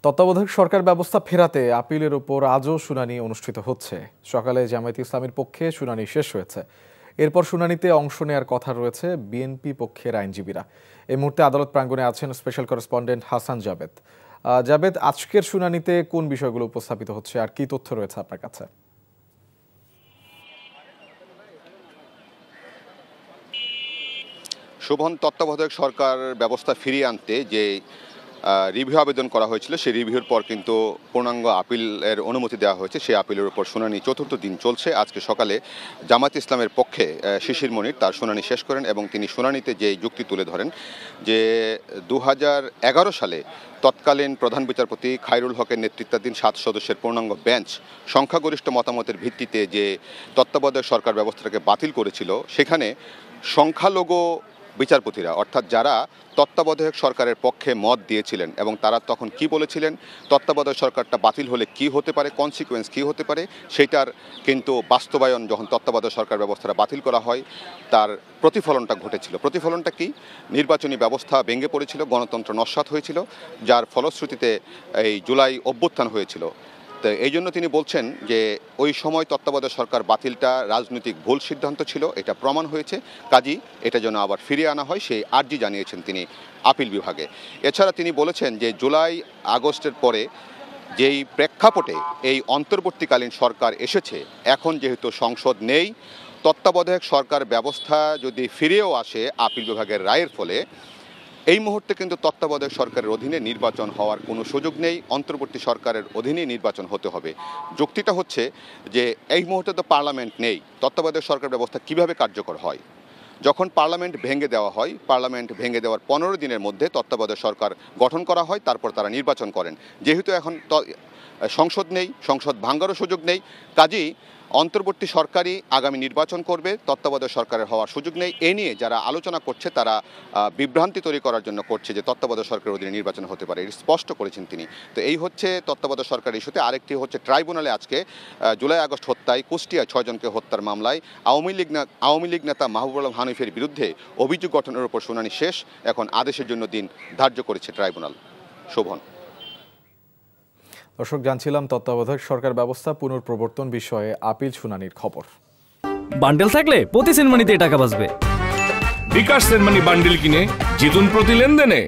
তত্ত্বাবধায়ক সরকার ব্যবস্থা ফেরাতে আপিলের উপর আজও শুনানি অনুষ্ঠিত হচ্ছে। সকালে জামায়াতে ইসলামীর পক্ষে শুনানি শেষ হয়েছে। এরপর শুনানিতে অংশ নেয়ার কথা রয়েছে বিএনপি পক্ষের আইনজীবীরা। এই মুহূর্তে আদালত প্রাঙ্গণে আছেন স্পেশাল করেসপন্ডেন্ট হাসান জাবেদ। জাবেদ, আজকের শুনানিতে কোন বিষয়গুলো উপস্থাপিত হচ্ছে আর কি তথ্য রয়েছে আপনার কাছে? শোভন, তত্ত্বাবধায়ক সরকার ব্যবস্থা ফিরিয়ে আনতে যে রিভিউ আবেদন করা হয়েছিল সেই রিভিউর পর কিন্তু পূর্ণাঙ্গ আপিলের অনুমতি দেওয়া হয়েছে। সেই আপিলের উপর শুনানি চতুর্থ দিন চলছে। আজকে সকালে জামায়াতে ইসলামের পক্ষে শিশির মনির তার শুনানি শেষ করেন এবং তিনি শুনানিতে যে যুক্তি তুলে ধরেন যে 2011 সালে তৎকালীন প্রধান বিচারপতি খায়রুল হকের নেতৃত্বাধীন 7 সদস্যের পূর্ণাঙ্গ বেঞ্চ সংখ্যাগরিষ্ঠ মতামতের ভিত্তিতে যে তত্ত্বাবধায়ক সরকার ব্যবস্থাটাকে বাতিল করেছিল, সেখানে সংখ্যালঘু বিচারপতিরা অর্থাৎ যারা তত্ত্বাবধায়ক সরকারের পক্ষে মত দিয়েছিলেন এবং তারা তখন কি বলেছিলেন, তত্ত্বাবধায়ক সরকারটা বাতিল হলে কি হতে পারে, কনসিকুয়েন্স কি হতে পারে, সেটার কিন্তু বাস্তবায়ন যখন তত্ত্বাবধায়ক সরকার ব্যবস্থাটা বাতিল করা হয় তার প্রতিফলনটা ঘটেছিল। প্রতিফলনটা কি? নির্বাচনী ব্যবস্থা ভেঙে পড়েছিল, গণতন্ত্র নস্যাৎ হয়েছিল, যার ফলশ্রুতিতে এই জুলাই অভ্যুত্থান হয়েছিল। তো এই জন্য তিনি বলছেন যে ওই সময় তত্ত্বাবধায়ক সরকার বাতিলটা রাজনৈতিক ভুল সিদ্ধান্ত ছিল, এটা প্রমাণ হয়েছে, কাজী এটা যেন আবার ফিরিয়ে আনা হয় সেই আর্জি জানিয়েছেন তিনি আপিল বিভাগে। এছাড়া তিনি বলেছেন যে জুলাই আগস্টের পরে যেই প্রেক্ষাপটে এই অন্তর্বর্তীকালীন সরকার এসেছে, এখন যেহেতু সংসদ নেই, তত্ত্বাবধায়ক সরকার ব্যবস্থা যদি ফিরেও আসে আপিল বিভাগের রায়ের ফলে, এই মুহূর্তে কিন্তু তত্ত্বাবধায়ক সরকারের অধীনে নির্বাচন হওয়ার কোনো সুযোগ নেই, অন্তর্বর্তী সরকারের অধীনে নির্বাচন হতে হবে। যুক্তিটা হচ্ছে যে এই মুহূর্তে তো পার্লামেন্ট নেই, তত্ত্বাবধায়ক সরকার ব্যবস্থা কিভাবে কার্যকর হয়? যখন পার্লামেন্ট ভেঙে দেওয়া হয়, পার্লামেন্ট ভেঙে দেওয়ার 15 দিনের মধ্যে তত্ত্বাবধায়ক সরকার গঠন করা হয়, তারপর তারা নির্বাচন করেন। যেহেতু এখন সংসদ নেই, সংসদ ভাঙারও সুযোগ নেই, কাজেই অন্তর্বর্তী সরকারই আগামী নির্বাচন করবে, তত্ত্বাবধায়ক সরকারের হওয়ার সুযোগ নেই। এ নিয়ে যারা আলোচনা করছে তারা বিভ্রান্তি তৈরি করার জন্য করছে যে তত্ত্বাবধায়ক সরকারের অধীনে নির্বাচন হতে পারে, এটা স্পষ্ট করেছেন তিনি। তো এই হচ্ছে তত্ত্বাবধায়ক সরকার ইস্যুতে। আরেকটি হচ্ছে ট্রাইব্যুনালে আজকে জুলাই আগস্ট হত্যায় কুষ্টিয়া 6 জনকে হত্যার মামলায় আওয়ামী লীগ নেতা মাহবুবুল আলম হানিফের বিরুদ্ধে অভিযোগ গঠনের উপর শুনানি শেষ। এখন আদেশের জন্য দিন ধার্য করেছে ট্রাইব্যুনাল। শোভন। দর্শক, জানছিলাম তত্ত্বাবধায়ক সরকার ব্যবস্থা পুনঃপ্রবর্তন বিষয়ে আপিল শুনানির খবর। বান্ডেল থাকলে প্রতি সেনমানিতে টাকা বাঁচবে। বিকাশ সেনমানি বান্ডেল কিনে জিতুন প্রতি লেনদেনে।